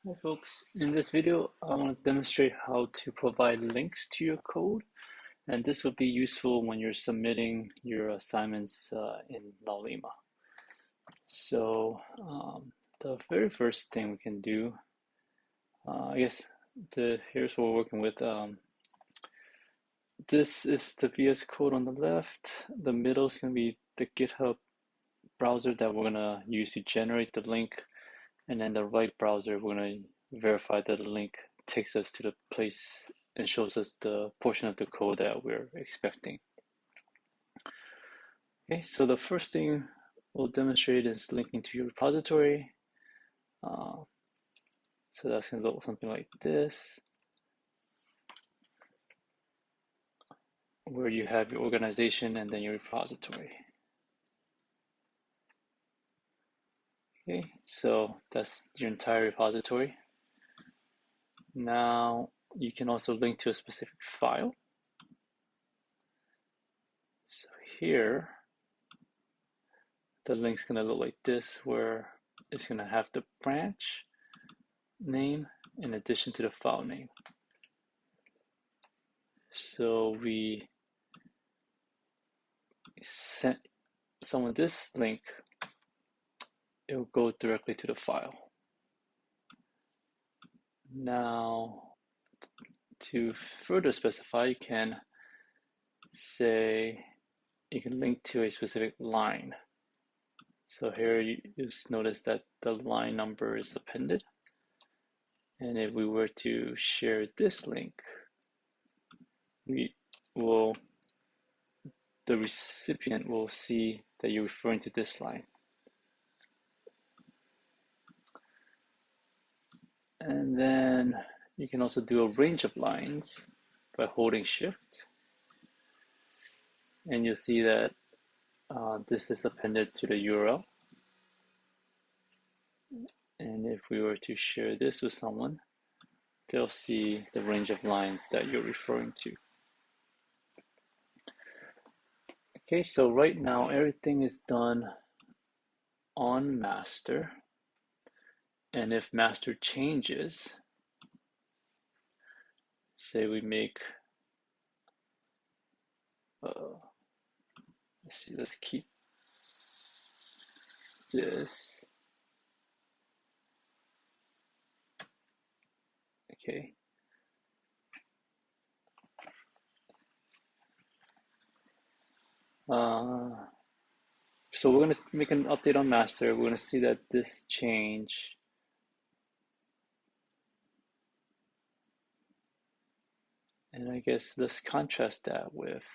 Hi folks, in this video I want to demonstrate how to provide links to your code, and this will be useful when you're submitting your assignments in Laulima. So the very first thing we can do, here's what we're working with. This is the VS Code on the left. The middle is going to be the GitHub browser that we're going to use to generate the link, and then the right browser we're going to verify that the link takes us to the place and shows us the portion of the code that we're expecting. Okay, so the first thing we'll demonstrate is linking to your repository. So that's going to look something like this, where you have your organization and then your repository. Okay, so that's your entire repository. Now you can also link to a specific file. So here, the link's going to look like this, where it's going to have the branch name in addition to the file name. So we sent someone this link, it will go directly to the file. Now, to further specify, you can say you can link to a specific line. So here you just notice that the line number is appended. And if we were to share this link, the recipient will see that you're referring to this line. And then you can also do a range of lines by holding Shift. And you'll see that this is appended to the URL. And if we were to share this with someone, they'll see the range of lines that you're referring to. Okay, so right now everything is done on master. And if master changes, say we make, let's keep this. Okay. So we're going to make an update on master. We're going to see that this change and I guess let's contrast that with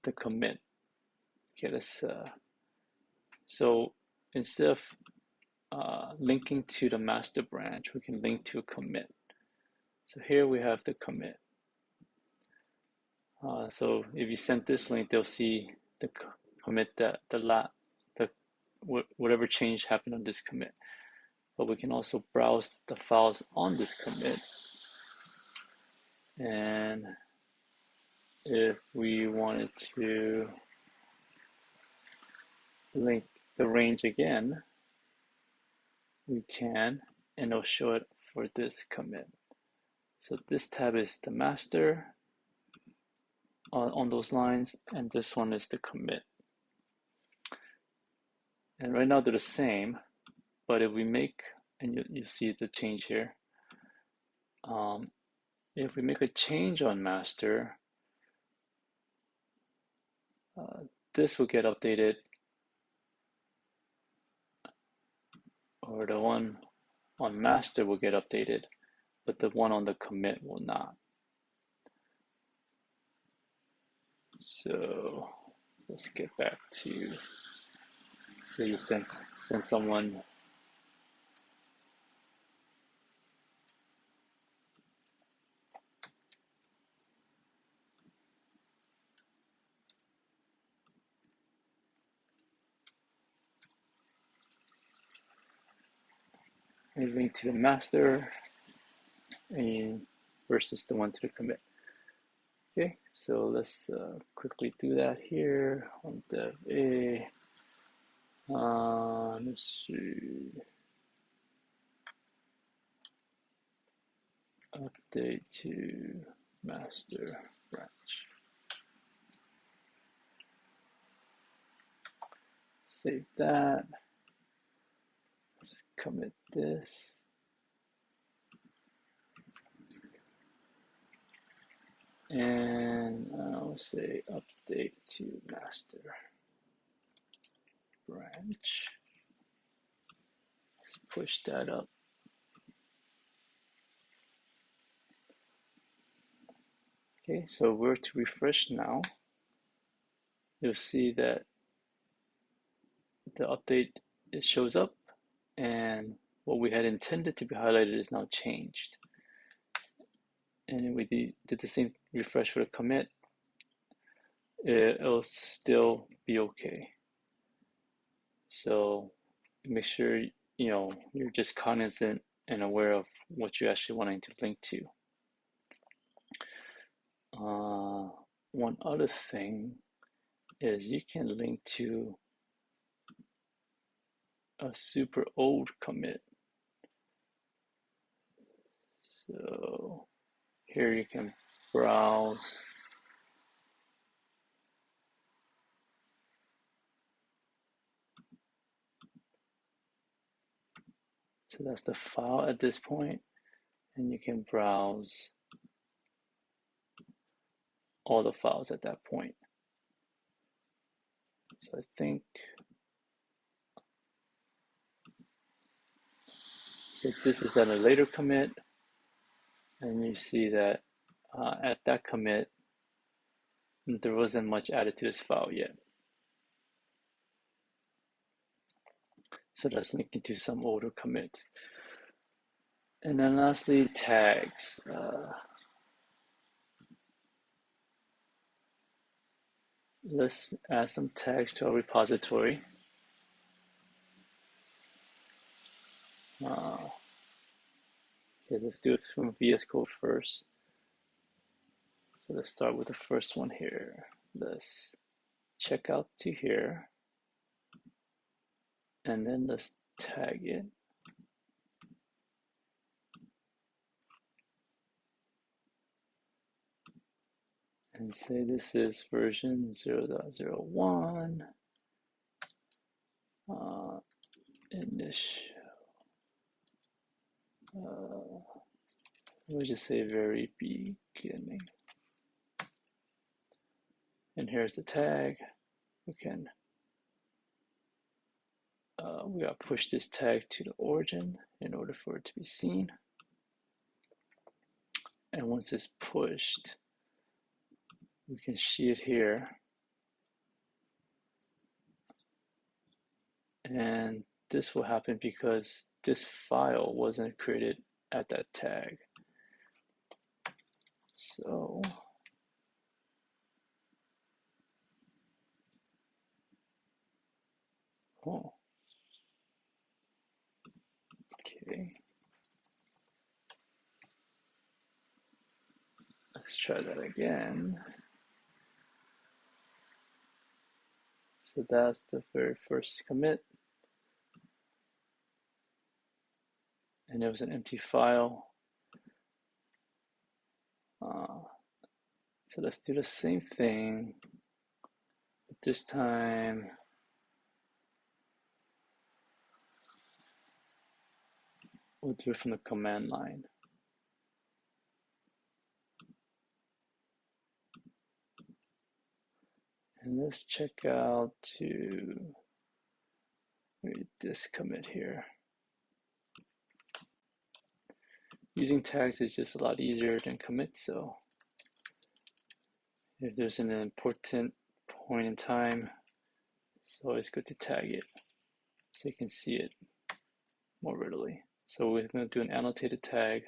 the commit. Okay, so instead of linking to the master branch, we can link to a commit. So here we have the commit. So if you send this link, they'll see the commit that whatever change happened on this commit. But we can also browse the files on this commit. And if we wanted to link the range again, we can, and it'll show it for this commit. So this tab is the master on those lines, and this one is the commit. And right now they're the same, but if we make, and you see the change here, if we make a change on master, this will get updated, or the one on master will get updated, but the one on the commit will not. So let's get back to, say you send someone a link to the master and versus the one to the commit. Okay, so let's quickly do that here on dev A. let's see, update to master branch. Save that. Let's commit this. And I'll say update to master branch. Let's push that up. Okay, so we're to refresh now. You'll see that the update, it shows up, and what we had intended to be highlighted is now changed. And we did the same refresh for the commit, it'll still be okay. So make sure you're just cognizant and aware of what you're actually wanting to link to. One other thing is you can link to a super old commit. So here you can browse. So that's the file at this point, and you can browse all the files at that point. So I think so this is at a later commit, and you see that at that commit there wasn't much added to this file yet. So that's linking to some older commits. And then lastly, tags. Let's add some tags to our repository. Okay, let's do it from VS Code first. So let's start with the first one here. Let's check out to here, and then let's tag it. And say this is version 0.01, initial, we'll just say very beginning. And here's the tag. We can we gotta push this tag to the origin in order for it to be seen. And once it's pushed, we can see it here. And this will happen because this file wasn't created at that tag. So okay. Let's try that again. So that's the very first commit. And it was an empty file. So let's do the same thing, but this time we'll do it from the command line. And let's check out to this commit here. Using tags is just a lot easier than commit, so if there's an important point in time, it's always good to tag it so you can see it more readily. So we're going to do an annotated tag.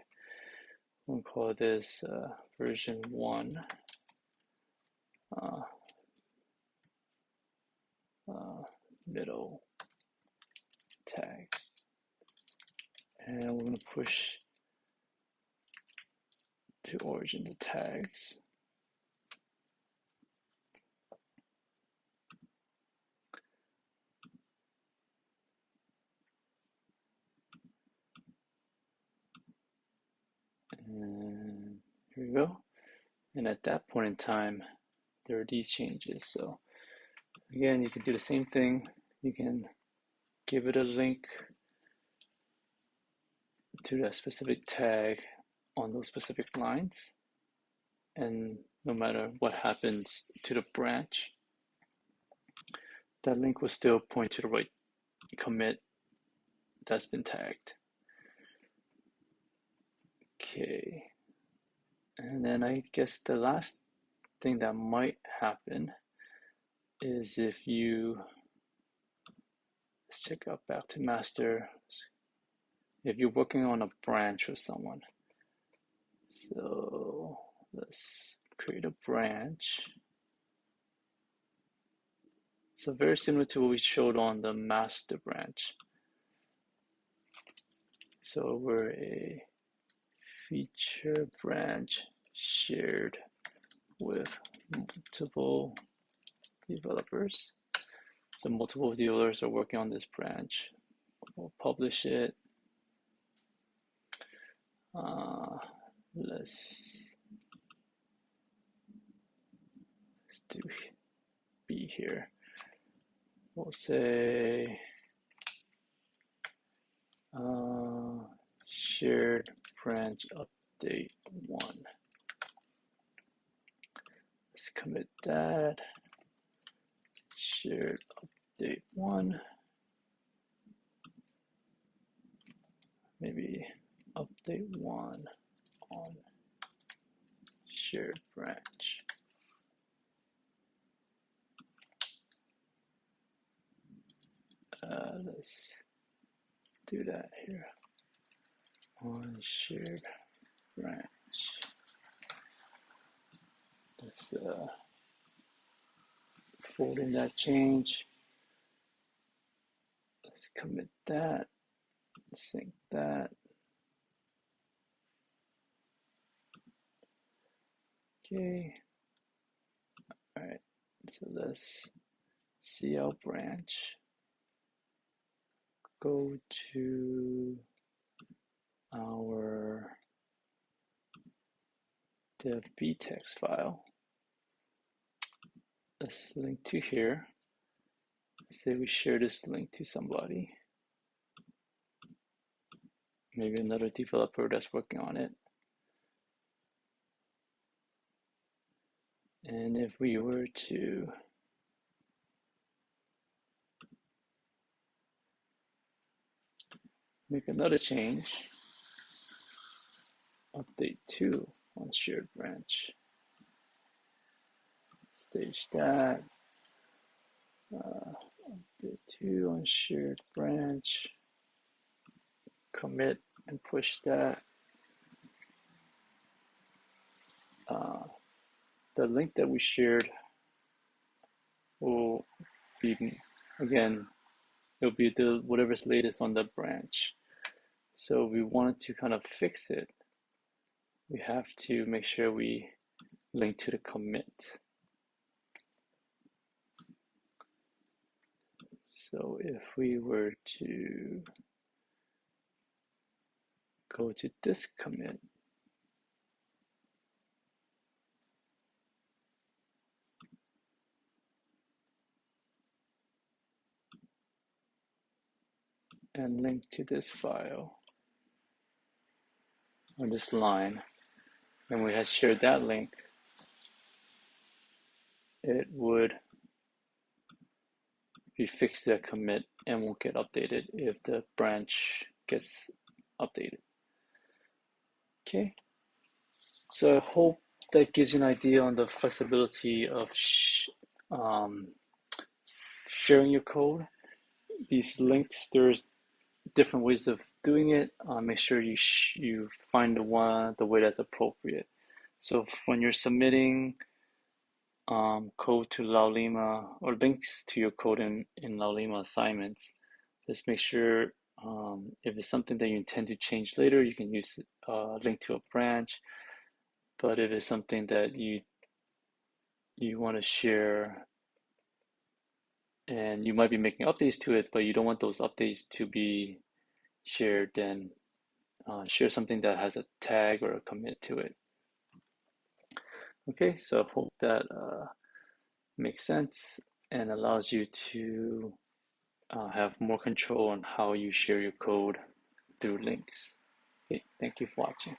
We'll call this version 1 middle tag. And we're going to push to origin the tags. we go. And at that point in time, there are these changes. So again, you can do the same thing. You can give it a link to that specific tag on those specific lines. And no matter what happens to the branch, that link will still point to the right commit that's been tagged. Okay. And then I guess the last thing that might happen is if you, let's check out back to master, if you're working on a branch with someone. So let's create a branch. So very similar to what we showed on the master branch. So we're a feature branch shared with multiple developers. So multiple developers are working on this branch. We'll publish it. Let's do B here. We'll say shared branch update 1. Let's commit that. Shared update 1. Maybe update 1 on shared branch. Let's do that here on shared branch. Let's fold in that change. Let's commit that, sync that. Okay. All right. So let's see our branch. Go to our dev btext file. Let's link to here. Say we share this link to somebody, maybe another developer that's working on it. And if we were to make another change, update 2 on shared branch, stage that, update 2 on shared branch, commit and push that. The link that we shared will be, again, it'll be the whatever's latest on the branch. So if we wanted to kind of fix it, we have to make sure we link to the commit. So if we were to go to this commit, and link to this file on this line, and we had shared that link, it would be fixed to that commit and won't get updated if the branch gets updated. Okay, so I hope that gives you an idea on the flexibility of sharing your code. These links, there's different ways of doing it. Make sure you find the way that's appropriate. So when you're submitting code to Laulima, or links to your code in Laulima assignments, just make sure if it's something that you intend to change later, you can use a link to a branch. But if it's something that you want to share, and you might be making updates to it, but you don't want those updates to be shared, then share something that has a tag or a commit to it. Okay, so I hope that makes sense and allows you to have more control on how you share your code through links. Okay, thank you for watching.